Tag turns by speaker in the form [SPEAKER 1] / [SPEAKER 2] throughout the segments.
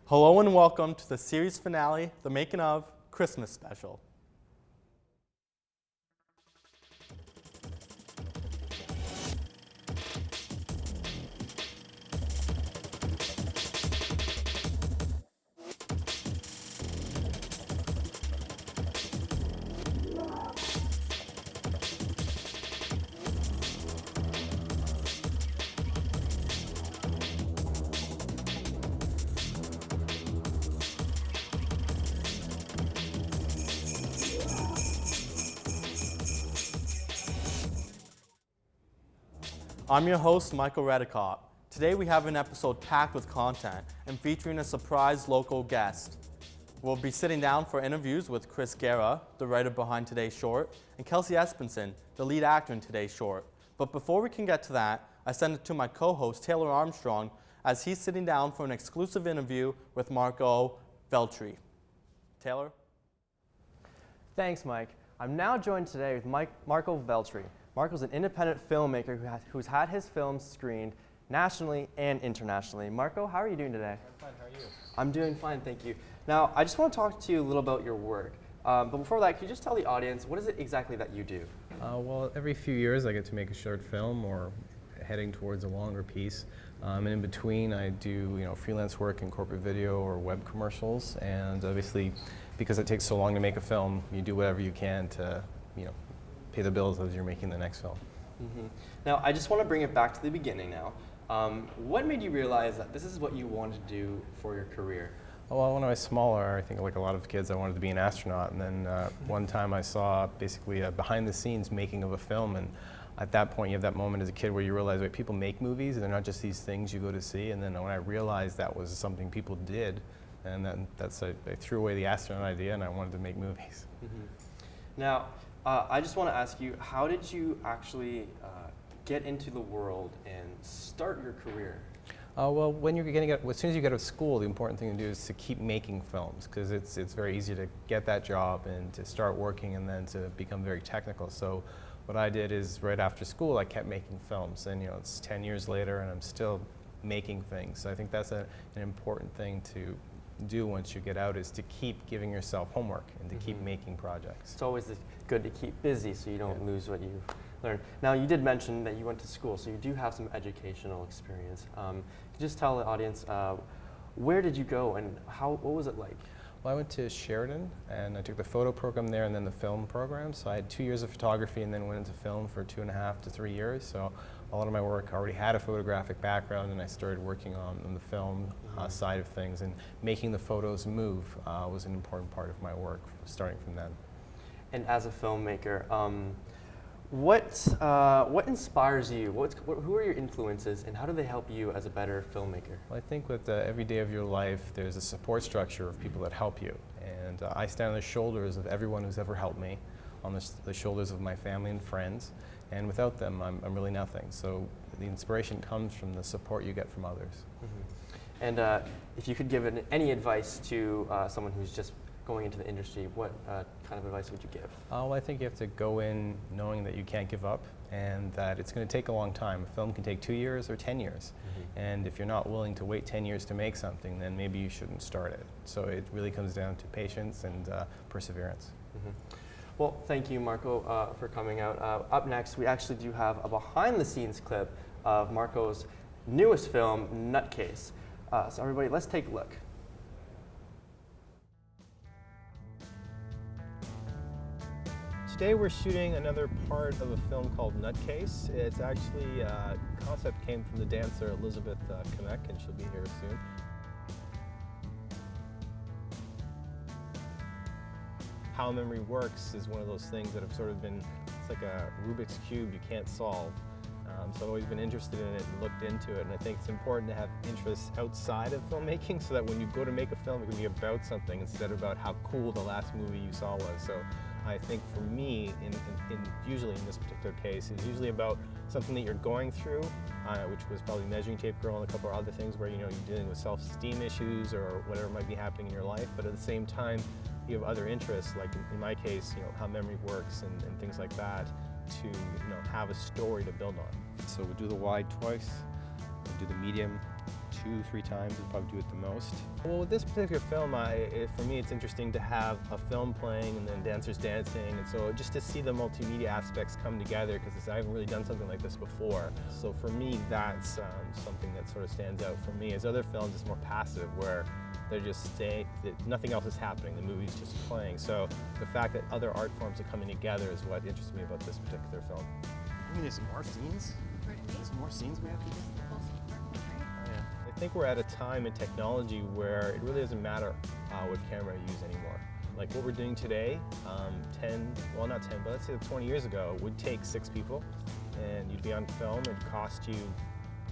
[SPEAKER 1] Hello and welcome to the series finale, The Making of Christmas Special. I'm your host, Michael Redicott. Today we have an episode packed with content and featuring a surprise local guest. We'll be sitting down for interviews with Chris Guerra, the writer behind today's short, and Kelsey Espenson, the lead actor in today's short. But before we can get to that, I send it to my co-host, Taylor Armstrong, as he's sitting down for an exclusive interview with Marco Veltri. Taylor?
[SPEAKER 2] Thanks, Mike. I'm now joined today with Marco Veltri. Marco's an independent filmmaker who's had his films screened nationally and internationally. Marco, how are you doing today?
[SPEAKER 3] I'm fine, how are you?
[SPEAKER 2] I'm doing fine, thank you. Now, I just want to talk to you a little about your work. But before that, could you just tell the audience, what is it exactly that you do?
[SPEAKER 3] Well, every few years I get to make a short film or heading towards a longer piece. And in between I do freelance work in corporate video or web commercials. And obviously, because it takes so long to make a film, you do whatever you can to pay the bills as you're making the next film.
[SPEAKER 2] Mm-hmm. Now, I just want to bring it back to the beginning now. What made you realize that this is what you wanted to do for your career?
[SPEAKER 3] Well, when I was smaller, I think like a lot of kids, I wanted to be an astronaut. And then one time I saw basically a behind the scenes making of a film. And at that point, you have that moment as a kid where you realize, wait, people make movies, and they're not just these things you go to see. And then when I realized that was something people did, and then I threw away the astronaut idea and I wanted to make movies.
[SPEAKER 2] Mm-hmm. Now, I just want to ask you, how did you actually get into the world and start your career?
[SPEAKER 3] Well, as soon as you get out of school, the important thing to do is to keep making films, because it's very easy to get that job and to start working and then to become very technical. So what I did is right after school, I kept making films, and it's 10 years later and I'm still making things. So I think that's an important thing to do once you get out, is to keep giving yourself homework and to keep making projects.
[SPEAKER 2] It's always good to keep busy so you don't lose what you've learned. Now, you did mention that you went to school, so you do have some educational experience. Could you just tell the audience, where did you go and what was it like?
[SPEAKER 3] Well, I went to Sheridan and I took the photo program there and then the film program. So I had 2 years of photography and then went into film for 2.5 to 3 years. So a lot of my work already had a photographic background, and I started working on the film side of things, and making the photos move was an important part of my work starting from then.
[SPEAKER 2] And as a filmmaker, what inspires you? Who are your influences, and how do they help you as a better filmmaker?
[SPEAKER 3] Well, I think with every day of your life, there's a support structure of people that help you. And I stand on the shoulders of everyone who's ever helped me, on the shoulders of my family and friends. And without them, I'm really nothing. So the inspiration comes from the support you get from others.
[SPEAKER 2] Mm-hmm. And if you could give any advice to someone who's just going into the industry, what kind of advice would you give?
[SPEAKER 3] Well, I think you have to go in knowing that you can't give up and that it's going to take a long time. A film can take 2 years or 10 years. Mm-hmm. And if you're not willing to wait 10 years to make something, then maybe you shouldn't start it. So it really comes down to patience and perseverance.
[SPEAKER 2] Mm-hmm. Well, thank you, Marco, for coming out. Up next, we actually do have a behind-the-scenes clip of Marco's newest film, Nutcase. So everybody, let's take a look.
[SPEAKER 4] Today we're shooting another part of a film called Nutcase. It's actually, concept came from the dancer Elizabeth Kamek, and she'll be here soon. How memory works is one of those things that have sort of been, it's like a Rubik's Cube you can't solve. So I've always been interested in it and looked into it, and I think it's important to have interests outside of filmmaking so that when you go to make a film, it can be about something instead of about how cool the last movie you saw was. So I think for me, usually in this particular case, it's usually about something that you're going through, which was probably Measuring Tape Girl and a couple of other things where you're dealing with self-esteem issues or whatever might be happening in your life, but at the same time, you have other interests, like in my case, how memory works and things like that, to have a story to build on.
[SPEAKER 5] So we do the wide twice, we do the medium
[SPEAKER 4] 2-3 times, I'd probably do it the most. Well, with this particular film, for me it's interesting to have a film playing and then dancers dancing, and so just to see the multimedia aspects come together, because I haven't really done something like this before. So for me, that's something that sort of stands out for me. As other films, it's more passive, where they're just nothing else is happening, the movie's just playing. So the fact that other art forms are coming together is what interests me about this particular film.
[SPEAKER 5] I mean, there's more scenes. There's more scenes we have to do.
[SPEAKER 4] I think we're at a time in technology where it really doesn't matter what camera you use anymore. Like what we're doing today, not 10, but let's say 20 years ago, would take 6 people, and you'd be on film, it'd cost you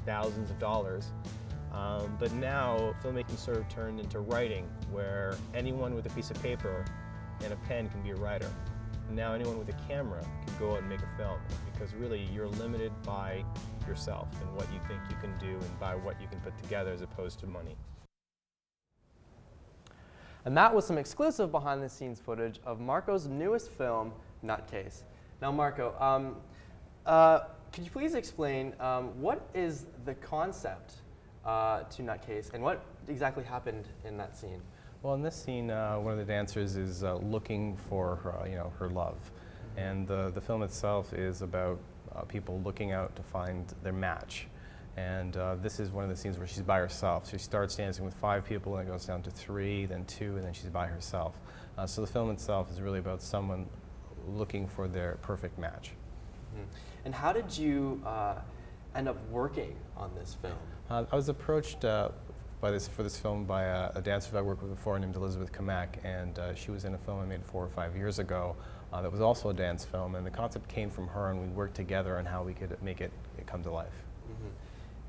[SPEAKER 4] thousands of dollars. But now, filmmaking sort of turned into writing, where anyone with a piece of paper and a pen can be a writer. Now anyone with a camera can go out and make a film, because really you're limited by yourself and what you think you can do and by what you can put together as opposed to money.
[SPEAKER 2] And that was some exclusive behind-the-scenes footage of Marco's newest film, Nutcase. Now, Marco, could you please explain what is the concept to Nutcase and what exactly happened in that scene?
[SPEAKER 3] Well, in this scene, one of the dancers is looking for her love, and the film itself is about people looking out to find their match. And this is one of the scenes where she's by herself. She starts dancing with 5 people, and it goes down to 3, then 2, and then she's by herself. So the film itself is really about someone looking for their perfect match.
[SPEAKER 2] Mm-hmm. And how did you end up working on this film?
[SPEAKER 3] I was approached for this film by a dancer I worked with before named Elizabeth Kamek, and she was in a film I made 4 or 5 years ago that was also a dance film, and the concept came from her, and we worked together on how we could make it come to life.
[SPEAKER 2] Mm-hmm.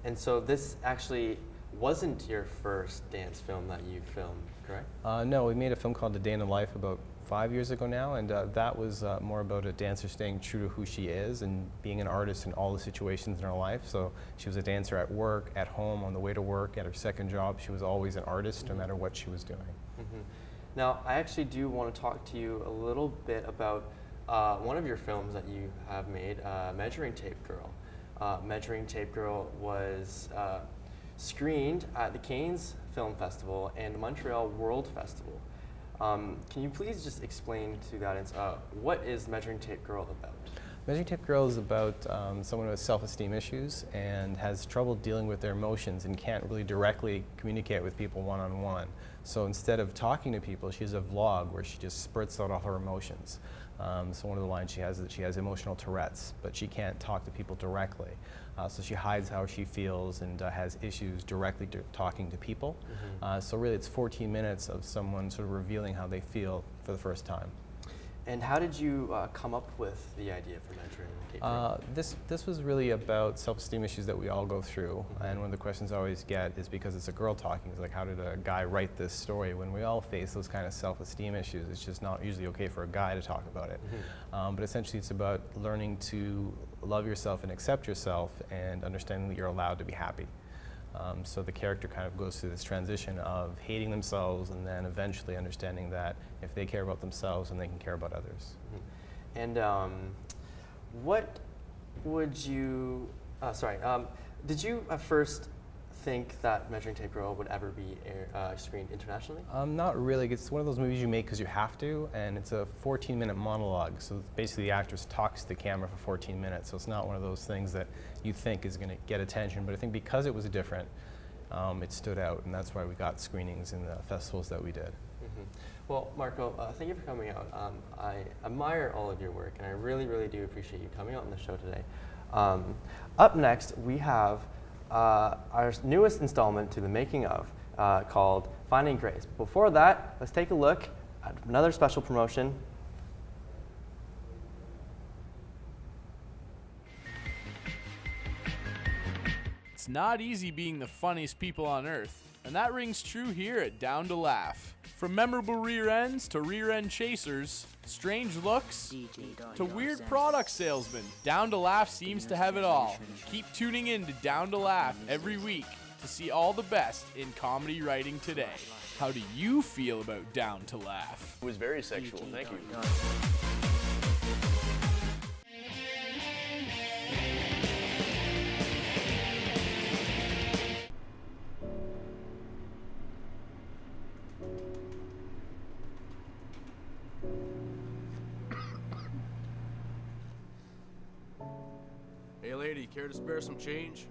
[SPEAKER 2] And so this actually wasn't your first dance film that you filmed, correct?
[SPEAKER 3] No, we made a film called A Day in the Life about 5 years ago now, and that was more about a dancer staying true to who she is and being an artist in all the situations in her life. So she was a dancer at work, at home, on the way to work, at her second job. She was always an artist no matter what she was doing.
[SPEAKER 2] Mm-hmm. Now, I actually do want to talk to you a little bit about one of your films that you have made, Measuring Tape Girl. Measuring Tape Girl was screened at the Cannes Film Festival and the Montreal World Festival. Can you please just explain to the audience what is Measuring Tape Girl about?
[SPEAKER 3] Measuring Tape Girl is about someone who has self-esteem issues and has trouble dealing with their emotions and can't really directly communicate with people one-on-one. So instead of talking to people, she has a vlog where she just spurts out all her emotions. So one of the lines she has is that she has emotional Tourette's, but she can't talk to people directly. So she hides how she feels and has issues directly talking to people. Mm-hmm. So really it's 14 minutes of someone sort of revealing how they feel for the first time.
[SPEAKER 2] And how did you come up with the idea for Measuring Tape Girl?
[SPEAKER 3] This was really about self-esteem issues that we all go through. Mm-hmm. And one of the questions I always get is, because it's a girl talking, is like, how did a guy write this story? When we all face those kind of self-esteem issues, it's just not usually okay for a guy to talk about it. Mm-hmm. But essentially it's about learning to love yourself and accept yourself and understanding that you're allowed to be happy. So the character kind of goes through this transition of hating themselves and then eventually understanding that if they care about themselves, then they can care about others.
[SPEAKER 2] Mm-hmm. And what would you, did you at first think that Measuring Tape Girl would ever be screened internationally?
[SPEAKER 3] Not really. It's one of those movies you make because you have to, and it's a 14-minute monologue. So basically the actress talks to the camera for 14 minutes. So it's not one of those things that you think is going to get attention. But I think because it was different, it stood out, and that's why we got screenings in the festivals that we did.
[SPEAKER 2] Mm-hmm. Well, Marco, thank you for coming out. I admire all of your work, and I really, really do appreciate you coming out on the show today. Up next, we have our newest installment to the making of, called Finding Grace. Before that, let's take a look at another special promotion.
[SPEAKER 6] It's not easy being the funniest people on earth, and that rings true here at Down to Laugh. From memorable rear ends to rear end chasers, strange looks to weird product salesmen, Down to Laugh seems to have it all. Keep tuning in to Down to Laugh every week to see all the best in comedy writing today. How do you feel about Down to Laugh?
[SPEAKER 7] It was very sexual, thank you. lady. Care to spare some change?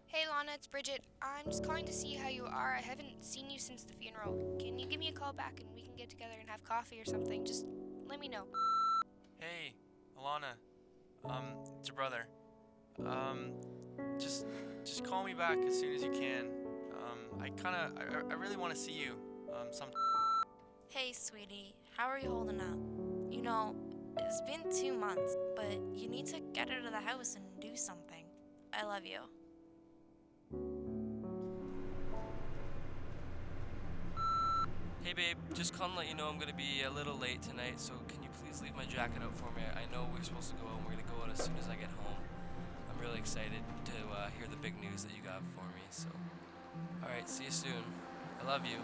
[SPEAKER 8] Hey Lana, it's Bridget. I'm just calling to see how you are. I haven't seen you since the funeral. Can you give me a call back and we can get together and have coffee or something? Just let me know.
[SPEAKER 9] Hey, Alana. It's your brother. Just call me back as soon as you can. I really want to see you. Some.
[SPEAKER 10] Hey, sweetie, how are you holding up? You know, it's been 2 months, but you need to get out of the house and do something. I love you.
[SPEAKER 11] Hey babe, just calling to let you know I'm gonna be a little late tonight, so can you please leave my jacket out for me? I know we're supposed to go out and we're gonna go out as soon as I get home. I'm really excited to hear the big news that you got for me, so. Alright, see you soon. I love you.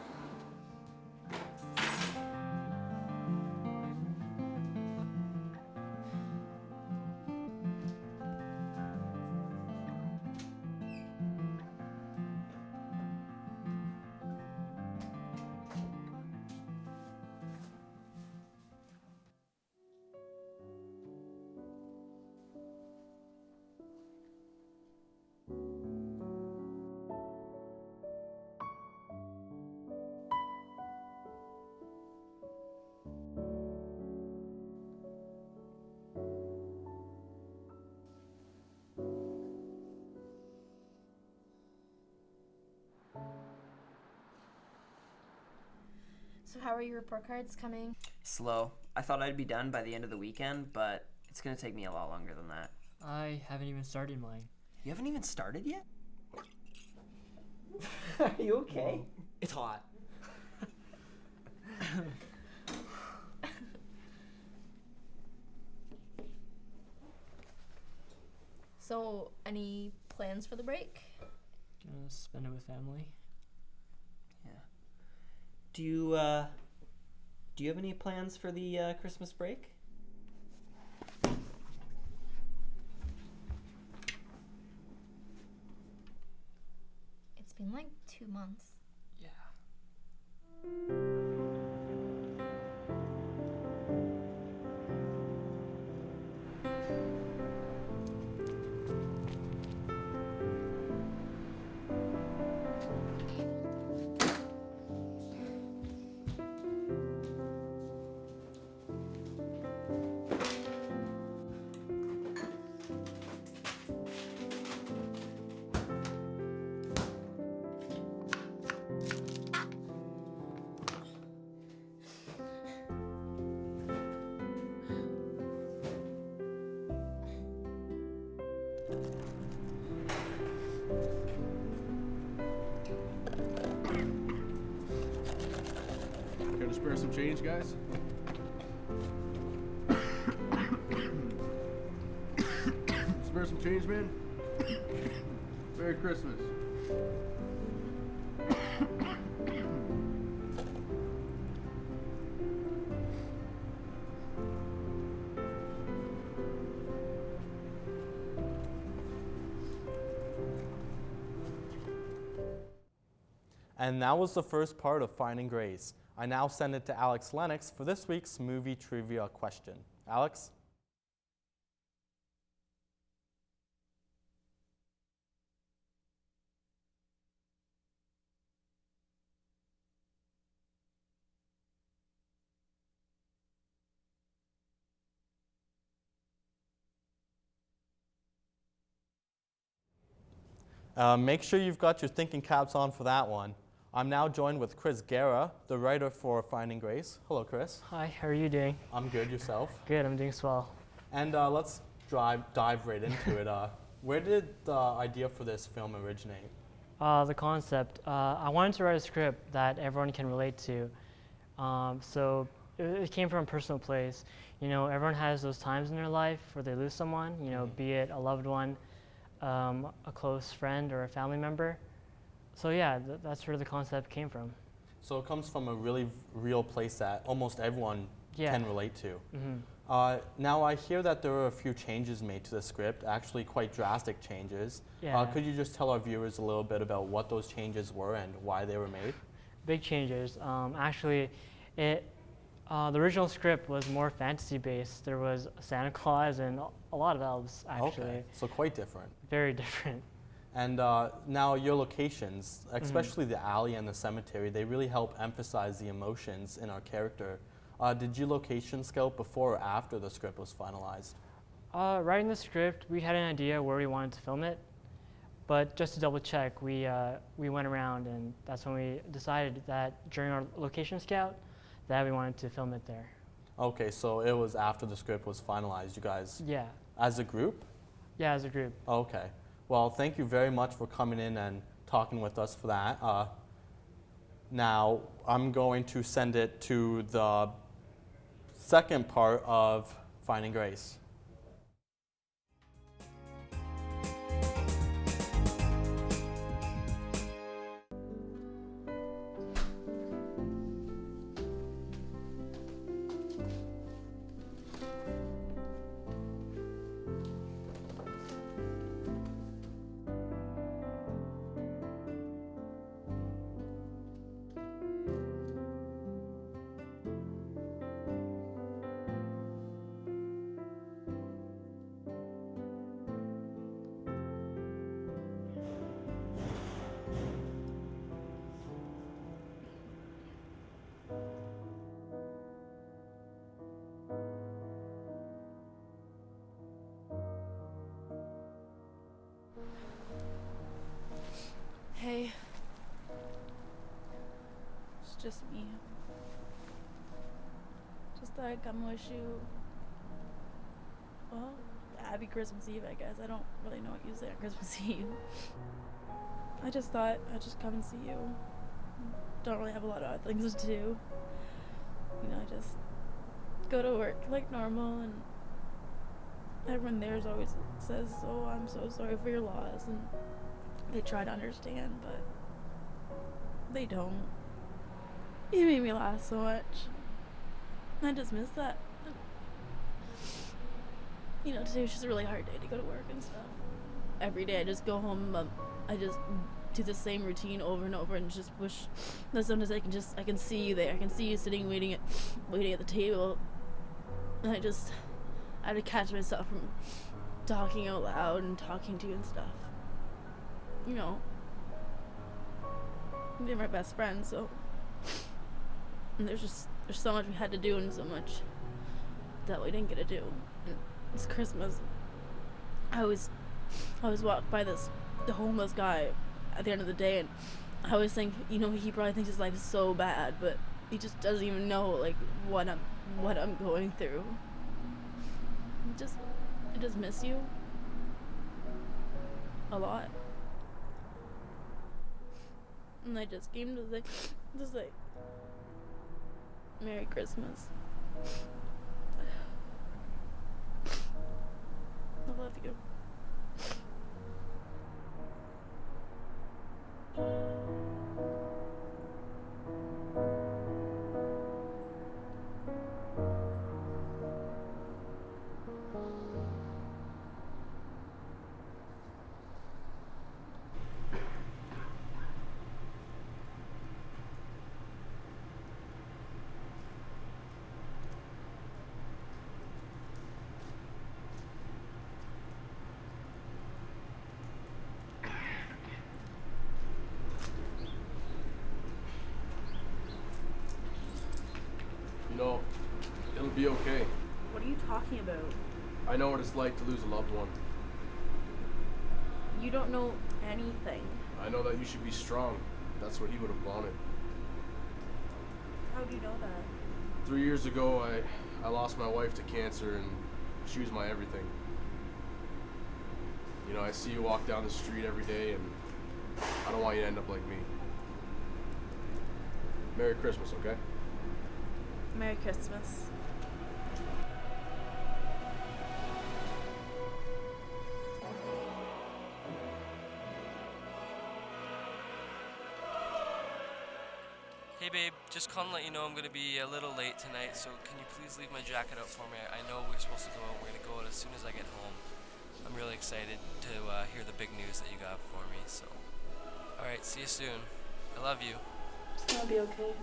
[SPEAKER 12] So how are your report cards coming?
[SPEAKER 13] Slow. I thought I'd be done by the end of the weekend, but it's gonna take me a lot longer than that.
[SPEAKER 14] I haven't even started mine.
[SPEAKER 13] You haven't even started yet?
[SPEAKER 14] Are you okay?
[SPEAKER 13] It's hot.
[SPEAKER 12] So, any plans for the break?
[SPEAKER 14] Gonna spend it with family.
[SPEAKER 13] Yeah. Do you have any plans for the Christmas break?
[SPEAKER 12] It's been like 2 months.
[SPEAKER 14] Yeah.
[SPEAKER 7] Care to spare some change, guys? Spare some change, man? Merry Christmas.
[SPEAKER 1] And that was the first part of Finding Grace. I now send it to Alex Lennox for this week's movie trivia question. Alex? Make sure you've got your thinking caps on for that one. I'm now joined with Chris Guerra, the writer for Finding Grace. Hello, Chris.
[SPEAKER 14] Hi, how are you doing?
[SPEAKER 1] I'm good. Yourself?
[SPEAKER 14] Good, I'm doing swell.
[SPEAKER 1] And let's dive right into it. Where did the idea for this film originate?
[SPEAKER 14] The concept. I wanted to write a script that everyone can relate to. So it came from a personal place. You know, everyone has those times in their life where they lose someone, you know, be it a loved one, a close friend or a family member. So yeah, that's where the concept came from.
[SPEAKER 1] So it comes from a really real place that almost everyone can relate to. Now I hear that there were a few changes made to the script, actually quite drastic changes.
[SPEAKER 14] Yeah.
[SPEAKER 1] Could you just tell our viewers a little bit about what those changes were and why they were made?
[SPEAKER 14] Big changes. Actually, the original script was more fantasy based. There was Santa Claus and a lot of elves, actually.
[SPEAKER 1] Okay, so quite different.
[SPEAKER 14] Very different.
[SPEAKER 1] And now your locations, especially the alley and the cemetery, they really help emphasize the emotions in our character. Did you location scout before or after the script was finalized?
[SPEAKER 14] Writing the script, we had an idea where we wanted to film it, but just to double check, we went around, and that's when we decided that during our location scout that we wanted to film it there.
[SPEAKER 1] Okay, so it was after the script was finalized, you guys?
[SPEAKER 14] Yeah.
[SPEAKER 1] As a group?
[SPEAKER 14] Yeah, as a group.
[SPEAKER 1] Okay. Well, thank you very much for coming in and talking with us for that. Now, I'm going to send it to the second part of Finding Grace.
[SPEAKER 15] Hey. It's just me. Just thought I'd come wish you, well, happy Christmas Eve, I guess. I don't really know what you say on Christmas Eve. I just thought I'd just come and see you. Don't really have a lot of other things to do. You know, I just go to work like normal, and everyone there's always says, "Oh, I'm so sorry for your loss," and they try to understand, but they don't. You made me laugh so much. I just miss that. You know, today was just a really hard day to go to work and stuff. Every day I just go home, I just do the same routine over and over, and just wish that sometimes I can see you there. I can see you sitting waiting at the table. And I had to catch myself from talking out loud and talking to you and stuff. You know, you're my best friend, so and there's so much we had to do and so much that we didn't get to do. And it's Christmas. I always walk by the homeless guy at the end of the day, and I always think, you know, he probably thinks his life is so bad, but he just doesn't even know like what I'm going through. I just miss you a lot. And I just came to say Merry Christmas. I love you.
[SPEAKER 7] You know, it'll be okay.
[SPEAKER 12] What are you talking about?
[SPEAKER 7] I know what it's like to lose a loved one.
[SPEAKER 12] You don't know anything.
[SPEAKER 7] I know that you should be strong. That's what he would have wanted.
[SPEAKER 12] How do you know that?
[SPEAKER 7] 3 years ago, I lost my wife to cancer, and she was my everything. You know, I see you walk down the street every day, and I don't want you to end up like me. Merry Christmas, okay?
[SPEAKER 15] Merry Christmas.
[SPEAKER 11] Hey babe, just calling to let you know I'm going to be a little late tonight, so can you please leave my jacket out for me? I know we're supposed to go out. We're going to go out as soon as I get home. I'm really excited to hear the big news that you got for me, so. Alright, see you soon. I love you.
[SPEAKER 15] It's gonna be okay.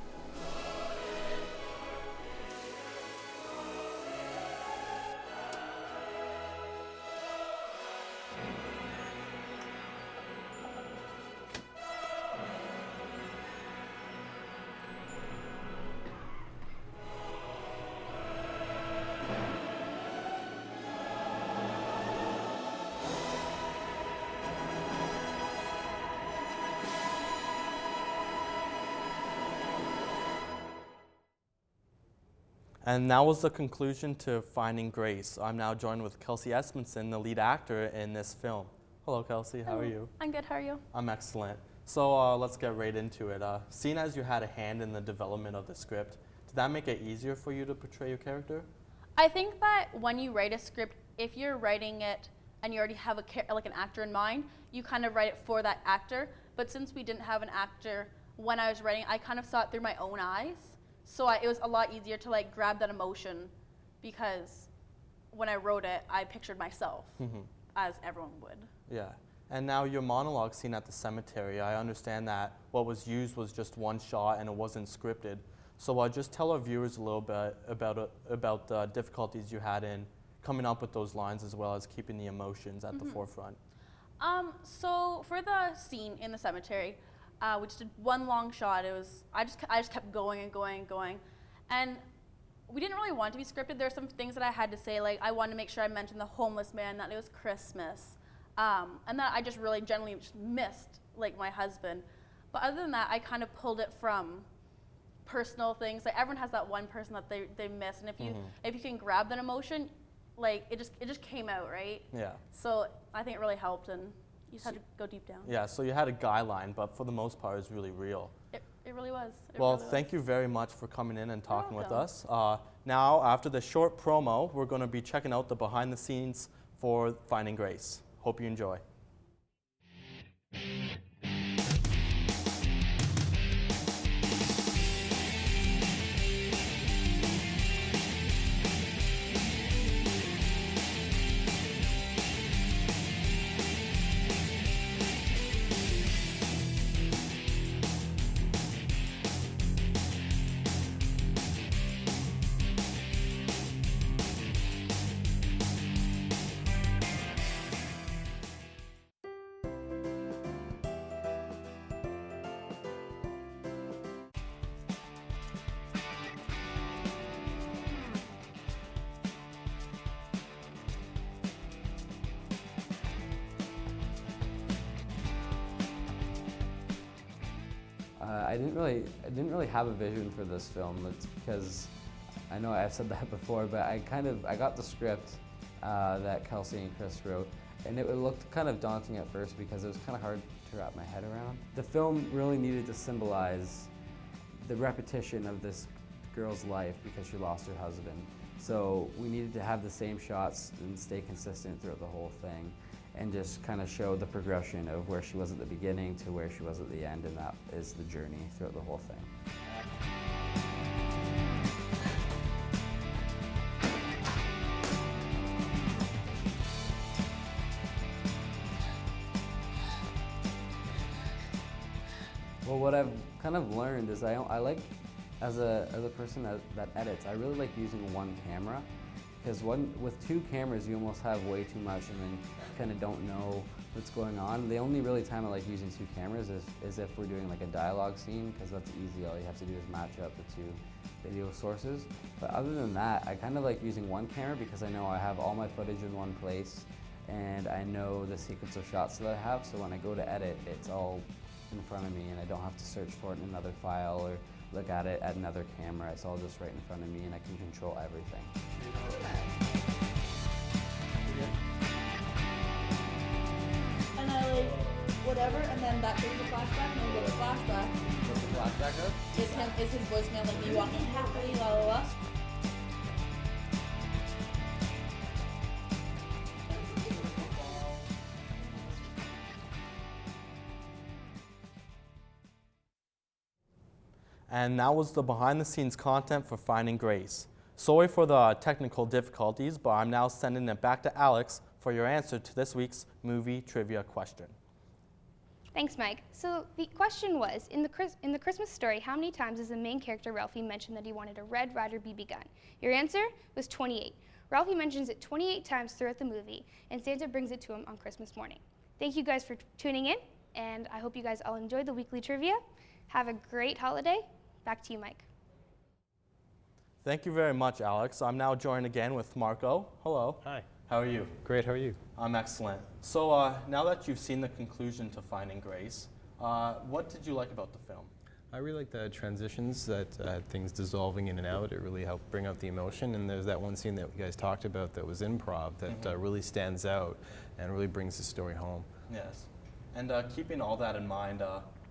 [SPEAKER 1] And that was the conclusion to Finding Grace. I'm now joined with Kelsey Espenson, the lead actor in this film. Hello, Kelsey. How are you?
[SPEAKER 16] I'm good. How are you?
[SPEAKER 1] I'm excellent. So let's get right into it. Seeing as you had a hand in the development of the script, did that make it easier for you to portray your character?
[SPEAKER 16] I think that when you write a script, if you're writing it and you already have an actor in mind, you kind of write it for that actor. But since we didn't have an actor when I was writing, I kind of saw it through my own eyes. So it was a lot easier to like grab that emotion, because when I wrote it, I pictured myself as everyone would.
[SPEAKER 1] Yeah. And now your monologue scene at the cemetery, I understand that what was used was just one shot and it wasn't scripted. So just tell our viewers a little bit about the difficulties you had in coming up with those lines, as well as keeping the emotions at the forefront.
[SPEAKER 16] So for the scene in the cemetery, we just did one long shot. It was I just kept going and going and going, and we didn't really want it to be scripted. There were some things that I had to say, like I wanted to make sure I mentioned the homeless man, that it was Christmas, and that I just really generally just missed like my husband. But other than that, I kind of pulled it from personal things. Like everyone has that one person that they miss, and if you can grab that emotion, like it just came out, right?
[SPEAKER 1] Yeah.
[SPEAKER 16] So I think it really helped, and you just had to go deep down.
[SPEAKER 1] Yeah, so you had a guy line, but for the most part, it was really real.
[SPEAKER 16] It really was.
[SPEAKER 1] Well, thank you very much for coming in and talking with us. Now, after the short promo, we're going to be checking out the behind the scenes for Finding Grace. Hope you enjoy.
[SPEAKER 17] I didn't really have a vision for this film. It's because I know I've said that before, but I got the script that Kelsey and Chris wrote, and it looked kind of daunting at first because it was kind of hard to wrap my head around. The film really needed to symbolize the repetition of this girl's life because she lost her husband. So we needed to have the same shots and stay consistent throughout the whole thing, and just kind of show the progression of where she was at the beginning to where she was at the end, and that is the journey throughout the whole thing. Well, what I've kind of learned is I like, as a person that edits, I really like using one camera. Because with two cameras, you almost have way too much, and then you kind of don't know what's going on. The only really time I like using two cameras is if we're doing like a dialogue scene, because that's easy. All you have to do is match up the two video sources. But other than that, I kind of like using one camera because I know I have all my footage in one place, and I know the sequence of shots that I have. So when I go to edit, it's all in front of me, and I don't have to search for it in another file or look at it at another camera. It's all just right in front of me, and I can control everything.
[SPEAKER 16] And I like whatever, and then that goes to flashback, and then we go to flashback.
[SPEAKER 1] What's the flashback of?
[SPEAKER 16] Is his voicemail like me walking happily, la la la.
[SPEAKER 1] And that was the behind-the-scenes content for Finding Grace. Sorry for the technical difficulties, but I'm now sending it back to Alex for your answer to this week's movie trivia question.
[SPEAKER 8] Thanks, Mike. So the question was, in the Christmas story, how many times does the main character Ralphie mention that he wanted a Red Ryder BB gun? Your answer was 28. Ralphie mentions it 28 times throughout the movie, and Santa brings it to him on Christmas morning. Thank you guys for tuning in, and I hope you guys all enjoyed the weekly trivia. Have a great holiday. Back to you, Mike.
[SPEAKER 1] Thank you very much, Alex. I'm now joined again with Marco. Hello.
[SPEAKER 3] Hi.
[SPEAKER 1] How are you?
[SPEAKER 3] Great, how are you?
[SPEAKER 1] I'm excellent. So now that you've seen the conclusion to Finding Grace, what did you like about the film?
[SPEAKER 3] I really like the transitions, that things dissolving in and out. It really helped bring out the emotion. And there's that one scene that you guys talked about that was improv that really stands out and really brings the story home.
[SPEAKER 1] Yes. And keeping all that in mind,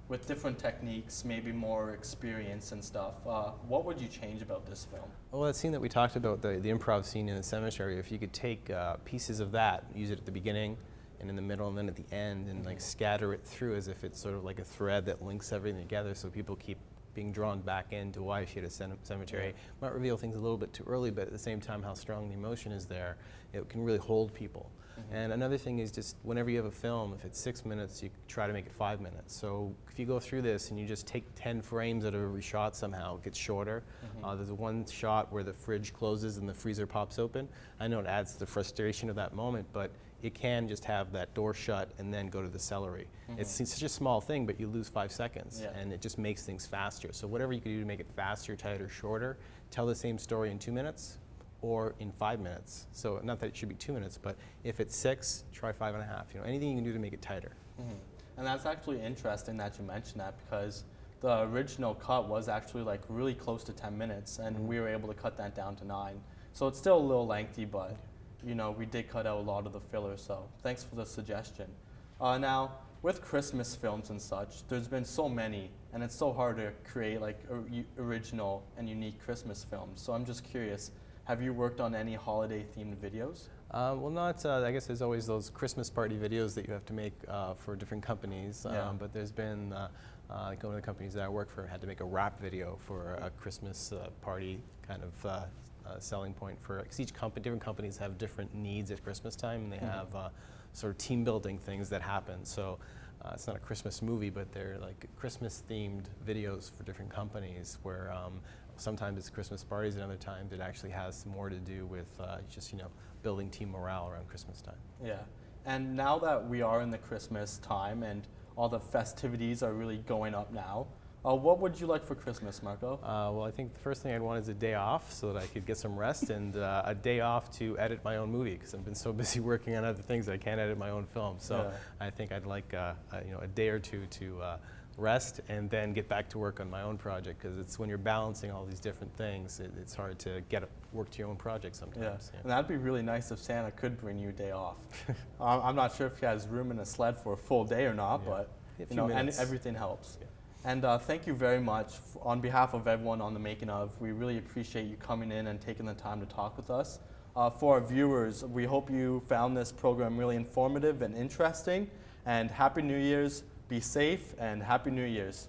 [SPEAKER 1] with different techniques, maybe more experience and stuff, what would you change about this film?
[SPEAKER 3] Well, that scene that we talked about, the improv scene in the cemetery, if you could take pieces of that, use it at the beginning and in the middle and then at the end, and like scatter it through as if it's sort of like a thread that links everything together, so people keep being drawn back into why she had a cemetery. Might reveal things a little bit too early, but at the same time how strong the emotion is there, it can really hold people. And another thing is just whenever you have a film, if it's 6 minutes, you try to make it 5 minutes. So if you go through this and you just take 10 frames out of every shot somehow, it gets shorter. There's one shot where the fridge closes and the freezer pops open. I know it adds to the frustration of that moment, but it can just have that door shut and then go to the celery. It's such a small thing, but you lose 5 seconds, and it just makes things faster. So whatever you can do to make it faster, tighter, shorter, tell the same story in 2 minutes, or in 5 minutes. So not that it should be 2 minutes, but if it's 6, try 5.5. You know, anything you can do to make it tighter.
[SPEAKER 1] And that's actually interesting that you mentioned that, because the original cut was actually like really close to 10 minutes, and we were able to cut that down to 9. So it's still a little lengthy, but you know, we did cut out a lot of the filler, so thanks for the suggestion. Now, with Christmas films and such, there's been so many, and it's so hard to create like original and unique Christmas films. So I'm just curious, have you worked on any holiday-themed videos?
[SPEAKER 3] Well, not, I guess there's always those Christmas party videos that you have to make for different companies, but there's been, like one of the companies that I work for had to make a rap video for a Christmas party kind of selling point for, because each different companies have different needs at Christmas time, and they have sort of team building things that happen. So it's not a Christmas movie, but they're like Christmas themed videos for different companies where sometimes it's Christmas parties, and other times it actually has more to do with just, you know, building team morale around Christmas time.
[SPEAKER 1] Yeah, and now that we are in the Christmas time and all the festivities are really going up now, what would you like for Christmas, Marco?
[SPEAKER 3] Well, I think the first thing I'd want is a day off so that I could get some rest, and a day off to edit my own movie, because I've been so busy working on other things I can't edit my own film. So I think I'd like you know, a day or two to rest and then get back to work on my own project, because it's when you're balancing all these different things, it's hard to work to your own project sometimes.
[SPEAKER 1] And that'd be really nice if Santa could bring you a day off. I'm not sure if he has room in a sled for a full day or not, but you know, and everything helps. And thank you very much on behalf of everyone on The Making Of. We really appreciate you coming in and taking the time to talk with us. For our viewers, we hope you found this program really informative and interesting. And Happy New Year's. Be safe, and Happy New Year's.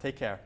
[SPEAKER 1] Take care.